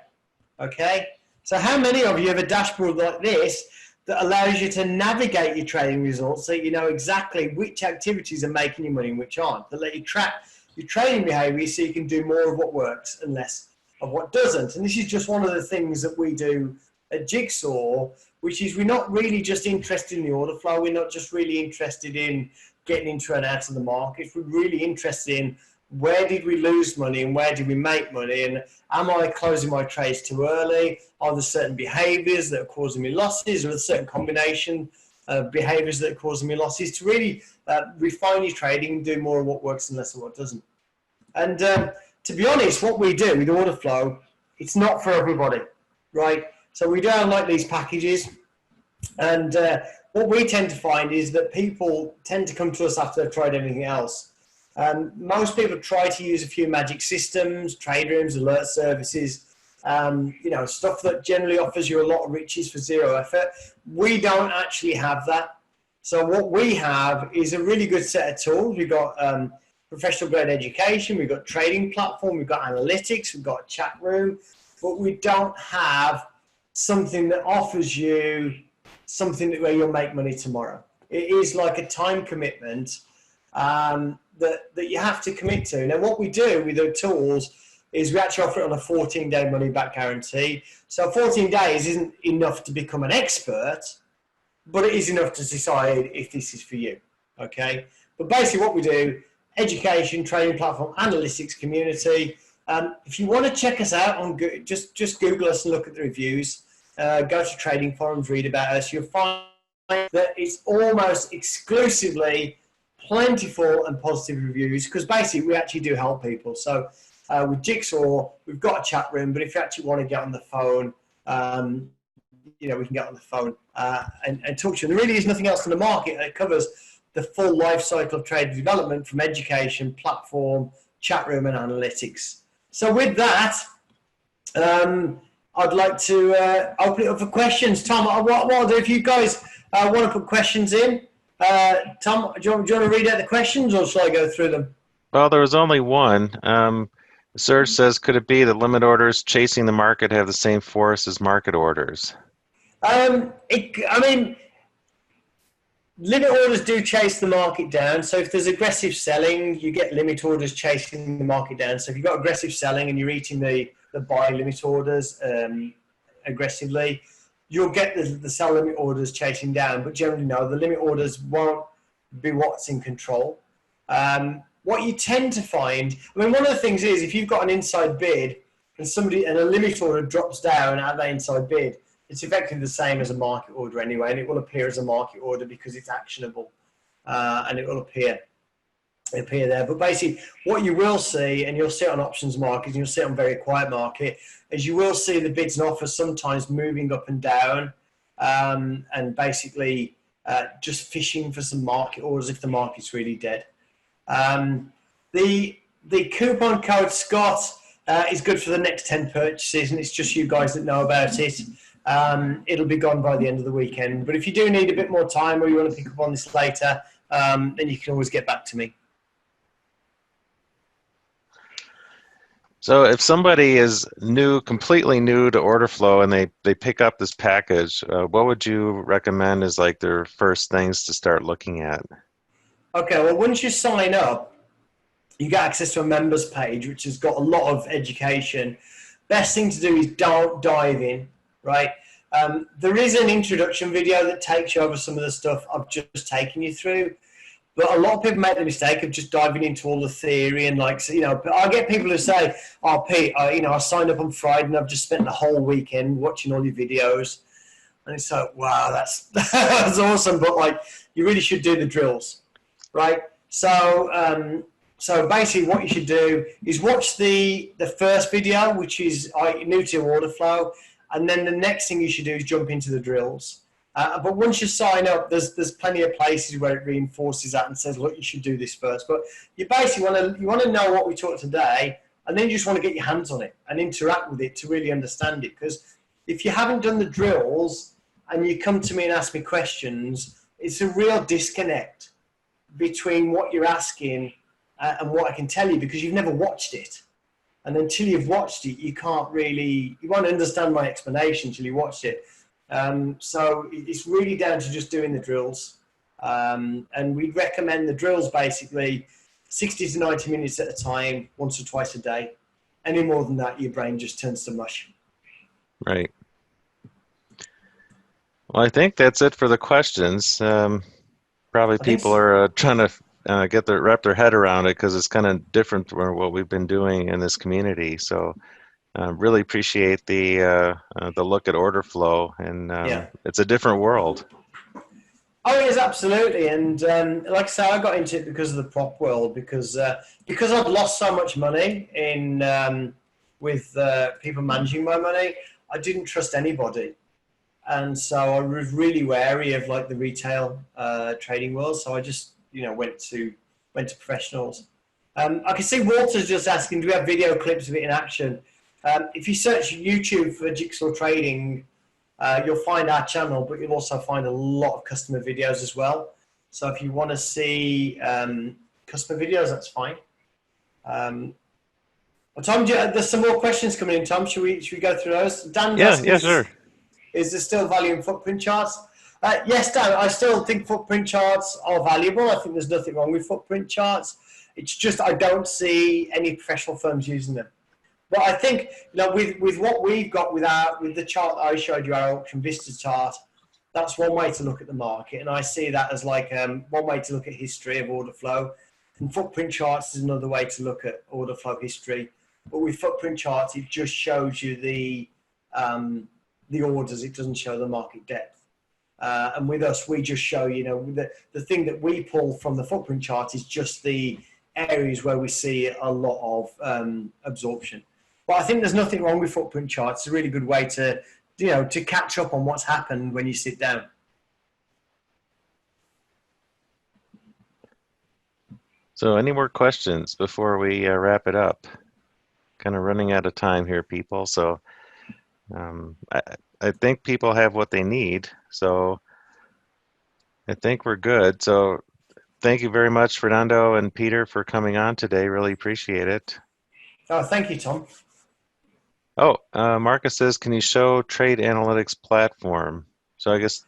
Okay? So how many of you have a dashboard like this that allows you to navigate your trading results so you know exactly which activities are making you money and which aren't, that let you track your trading behavior so you can do more of what works and less of what doesn't. And this is just one of the things that we do at Jigsaw, which is we're not really just interested in the order flow. We're not just really interested in getting into and out of the market. We're really interested in where did we lose money and where did we make money, and am I closing my trades too early? Are there certain behaviors that are causing me losses, or a certain combination of behaviors that are causing me losses, to really refine your trading and do more of what works and less of what doesn't. And to be honest, what we do with order flow, it's not for everybody, right? So we do have like these packages, and what we tend to find is that people tend to come to us after they've tried everything else. Most people try to use a few magic systems, trade rooms, alert services, you know, stuff that generally offers you a lot of riches for zero effort. We don't actually have that. So what we have is a really good set of tools. We've got professional grade education, we've got trading platform, we've got analytics, we've got a chat room, but we don't have something that offers you something where you'll make money tomorrow. It is like a time commitment that you have to commit to. Now, what we do with the tools is we actually offer it on a 14-day money-back guarantee. So 14 days isn't enough to become an expert, but it is enough to decide if this is for you, okay? But basically what we do, education, trading platform, analytics community. If you want to check us out, on just Google us and look at the reviews. Go to trading forums, read about us. You'll find that it's almost exclusively plentiful and positive reviews, because basically we actually do help people. So with Jigsaw, we've got a chat room, but if you actually want to get on the phone, you know, we can get on the phone and talk to you. There really is nothing else in the market that covers the full life cycle of trade development, from education, platform, chat room, and analytics. So with that, I'd like to open it up for questions. Tom, what I'll do, if you guys want to put questions in, Tom, do you want to read out the questions, or shall I go through them? Well, there was only one. Serge says, could it be that limit orders chasing the market have the same force as market orders? I mean, limit orders do chase the market down. So if there's aggressive selling, you get limit orders chasing the market down. So if you've got aggressive selling and you're eating the buy limit orders aggressively, you'll get the sell limit orders chasing down. But generally, no, the limit orders won't be what's in control. What you tend to find, I mean, one of the things is if you've got an inside bid and a limit order drops down at that inside bid, it's effectively the same as a market order anyway, and it will appear as a market order because it's actionable, and it will appear there. But basically, what you will see, and you'll see it on options markets, and you'll see it on very quiet market, is you will see the bids and offers sometimes moving up and down, and basically just fishing for some market orders if the market's really dead. The coupon code Scott is good for the next 10 purchases, and it's just you guys that know about it. It'll be gone by the end of the weekend. But if you do need a bit more time or you want to pick up on this later, then you can always get back to me. So if somebody is completely new to order flow, and they pick up this package, what would you recommend as like their first things to start looking at? Okay, well, once you sign up, you get access to a members page, which has got a lot of education. Best thing to do is don't dive in, right? There is an introduction video that takes you over some of the stuff I've just taken you through. But a lot of people make the mistake of just diving into all the theory and I get people who say, "Oh, Pete, I signed up on Friday and I've just spent the whole weekend watching all your videos," and it's like, wow, that's awesome, but you really should do the drills, right? So basically, what you should do is watch the first video, which is new to order flow, and then the next thing you should do is jump into the drills. But once you sign up, there's plenty of places where it reinforces that and says, look, you should do this first. But you basically want to know what we taught today, and then you just want to get your hands on it and interact with it to really understand it. Because if you haven't done the drills and you come to me and ask me questions, it's a real disconnect between what you're asking and what I can tell you, because you've never watched it. And until you've watched it, you won't understand my explanation until you watched it. So it's really down to just doing the drills. And we recommend the drills basically 60 to 90 minutes at a time, once or twice a day. Any more than that, your brain just turns to mush. Right. Well, I think that's it for the questions. Probably people are trying to wrap their head around it, because it's kind of different from what we've been doing in this community. So really appreciate the look at order flow, and it's a different world. Oh, it is, absolutely. And like I say, I got into it because of the prop world, because I've lost so much money with people managing my money. I didn't trust anybody, and so I was really wary of the retail trading world. So I just went to professionals. I can see Walter's just asking, do we have video clips of it in action? If you search YouTube for Jigsaw Trading, you'll find our channel, but you'll also find a lot of customer videos as well. So if you want to see customer videos, that's fine. Tom, there's some more questions coming in. Tom, should we go through those? Dan, sure. Is there still value in footprint charts? Yes, Dan, I still think footprint charts are valuable. I think there's nothing wrong with footprint charts. It's just I don't see any professional firms using them. But I think with what we've got with the chart that I showed you, our auction vista chart, that's one way to look at the market, and I see that as one way to look at history of order flow. And footprint charts is another way to look at order flow history. But with footprint charts, it just shows you the orders. It doesn't show the market depth. And with us, we just show the thing that we pull from the footprint chart is just the areas where we see a lot of absorption. But I think there's nothing wrong with footprint charts. It's a really good way to, to catch up on what's happened when you sit down. So any more questions before we wrap it up? Kind of running out of time here, people. So I think people have what they need. So I think we're good. So thank you very much, Fernando and Peter, for coming on today. Really appreciate it. Oh, thank you, Tom. Oh, Marcus says, can you show trade analytics platform? So I guess,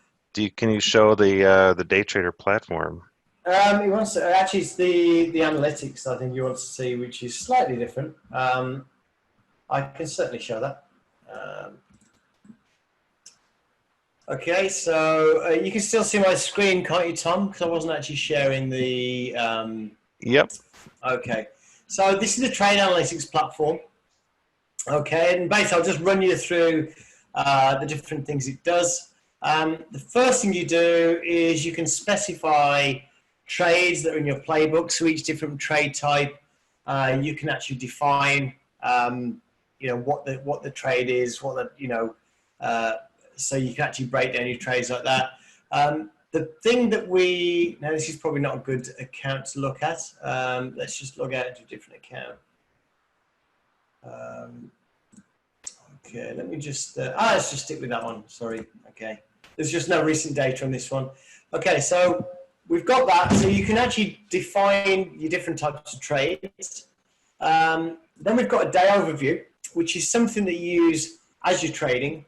can you show the day trader platform? He wants to, actually, it's the analytics I think you want to see, which is slightly different. I can certainly show that. Okay, so you can still see my screen, can't you, Tom? Because I wasn't actually sharing the... Yep. Okay, so this is the trade analytics platform. Okay, and basically I'll just run you through the different things it does. The first thing you do is you can specify trades that are in your playbook. So each different trade type, you can actually define, what the trade is, so you can actually break down your trades like that. the thing that now this is probably not a good account to look at. Let's just log out into a different account. Okay, let me just, let's just stick with that one, sorry, okay. There's just no recent data on this one. Okay, so we've got that, so you can actually define your different types of trades. Then we've got a day overview, which is something that you use as you're trading.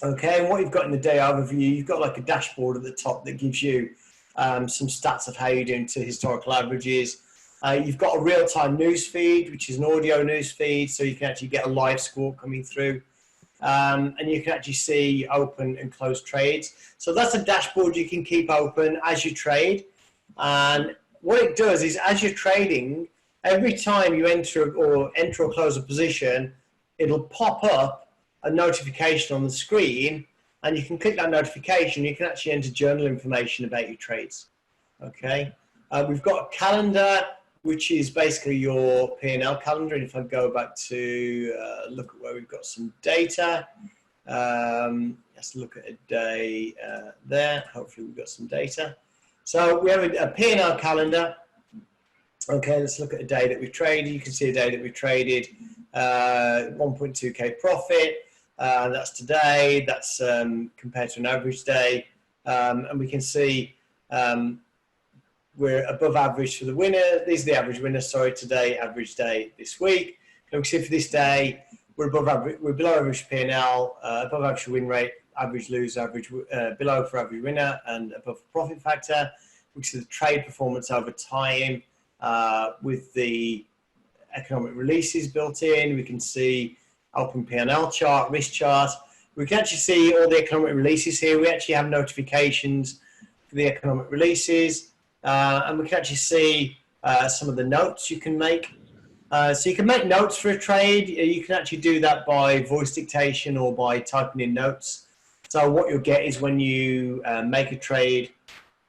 Okay, and what you've got in the day overview, you've got like a dashboard at the top that gives you some stats of how you're doing to historical averages. You've got a real-time news feed, which is an audio news feed, so you can actually get a live score coming through. And you can actually see open and closed trades. So that's a dashboard you can keep open as you trade. And what it does is, as you're trading, every time you enter or close a position, it'll pop up a notification on the screen, and you can click that notification. You can actually enter journal information about your trades. Okay, we've got a calendar, which is basically your P&L calendar. And if I go back to look at where we've got some data, let's look at a day there. Hopefully we've got some data. So we have a P&L calendar. Okay, let's look at a day that we traded. You can see a day that we traded, 1.2k profit. That's today. That's compared to an average day. And we can see we're above average for the winner. These are the average winners, sorry, today, average day this week. And we can see for this day, we're above average, we're below average P&L, above average win rate, average lose, average below for average winner, and above profit factor. We can see the trade performance over time with the economic releases built in. We can see open P&L chart, risk chart. We can actually see all the economic releases here. We actually have notifications for the economic releases. And we can actually see some of the notes you can make. So you can make notes for a trade. You can actually do that by voice dictation or by typing in notes. So what you'll get is when you make a trade,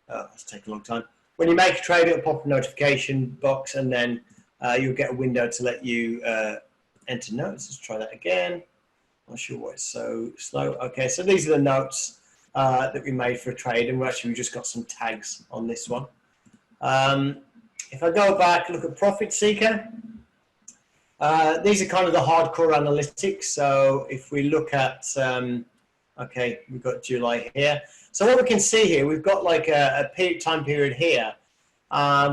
let's take a long time. When you make a trade, it'll pop a notification box, and then you'll get a window to let you enter notes. Let's try that again. Not sure why it's so slow. Okay, so these are the notes that we made for a trade, and we've just got some tags on this one. If I go back, look at Profit Seeker, these are kind of the hardcore analytics. So if we look at, okay, we've got July here. So what we can see here, we've got like a time period here.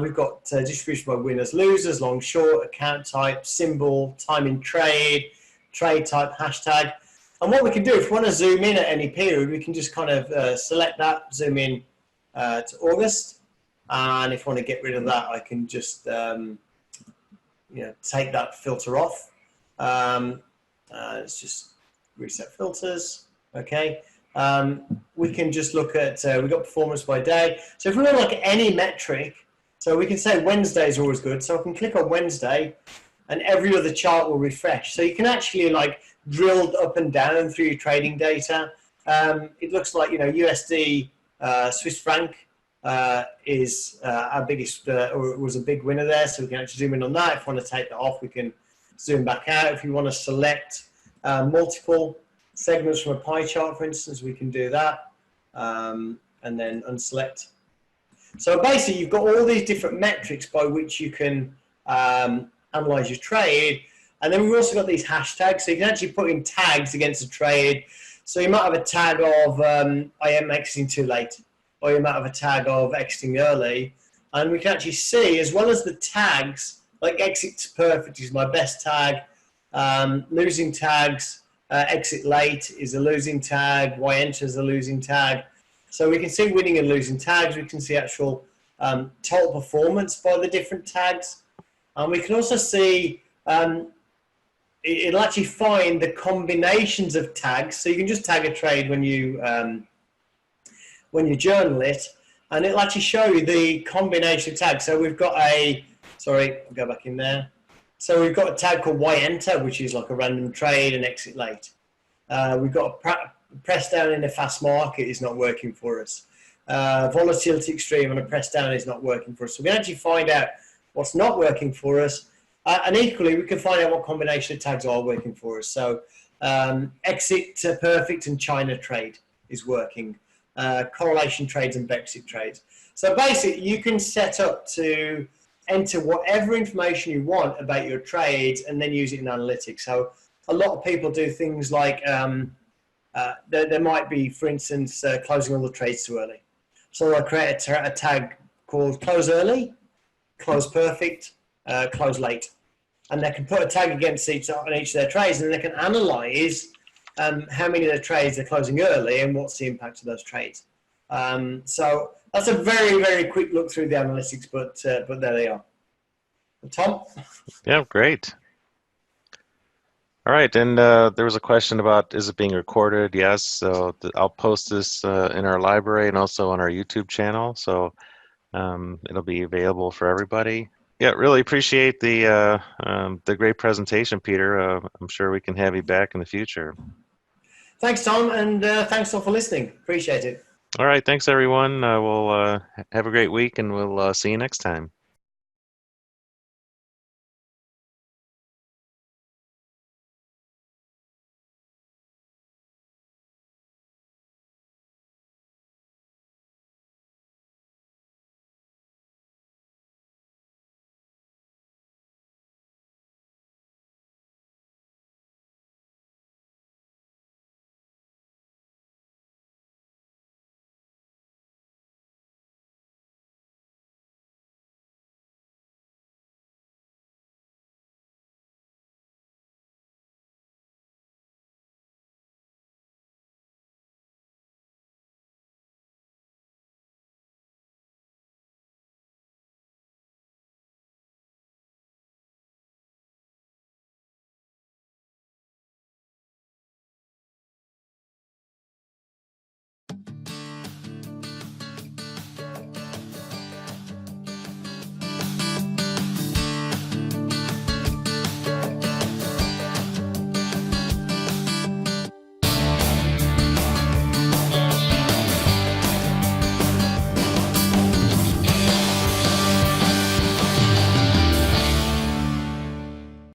We've got distribution by winners, losers, long, short, account type, symbol, time in trade, trade type, hashtag. And what we can do, if we want to zoom in at any period, we can just kind of select that, zoom in to August. And if I want to get rid of that, I can just take that filter off. Let's just reset filters. Okay. We can just look at, we've got performance by day. So if we want to look at any metric, so we can say Wednesday is always good. So I can click on Wednesday and every other chart will refresh. So you can actually like drill up and down through your trading data. It looks like, USD, Swiss franc is our biggest, or was a big winner there. So we can actually zoom in on that. If we want to take that off, we can zoom back out. If you want to select multiple segments from a pie chart, for instance, we can do that, and then unselect. So basically, you've got all these different metrics by which you can analyze your trade. And then we've also got these hashtags. So you can actually put in tags against a trade. So you might have a tag of, I am exiting too late, or you might have a tag of exiting early. And we can actually see, as well as the tags, like exit to perfect is my best tag, losing tags, exit late is a losing tag, Y enter is a losing tag. So we can see winning and losing tags. We can see actual total performance by the different tags. And we can also see, it'll actually find the combinations of tags. So you can just tag a trade when you journal it, and it'll actually show you the combination of tags. So we've got a, sorry, I'll go back in there. So we've got a tag called Y enter, which is like a random trade and exit late. We've got a press down in a fast market is not working for us. Volatility extreme on a press down is not working for us. So we can actually find out what's not working for us. And equally, we can find out what combination of tags are working for us. So exit to perfect and China trade is working. correlation trades, and Brexit trades. So basically, you can set up to enter whatever information you want about your trades and then use it in analytics. So a lot of people do things like there might be, for instance, closing all the trades too early. So they'll create a tag called close early, close perfect, close late. And they can put a tag against each of their trades, and they can analyze how many of their trades they're closing early and what's the impact of those trades. So that's a very, very quick look through the analytics, but there they are. Tom? Yeah, great. All right, and there was a question about, is it being recorded? Yes, so I'll post this in our library and also on our YouTube channel, so it'll be available for everybody. Yeah, really appreciate the great presentation, Peter. I'm sure we can have you back in the future. Thanks, Tom, and thanks all for listening. Appreciate it. All right, thanks everyone. We'll have a great week, and we'll see you next time.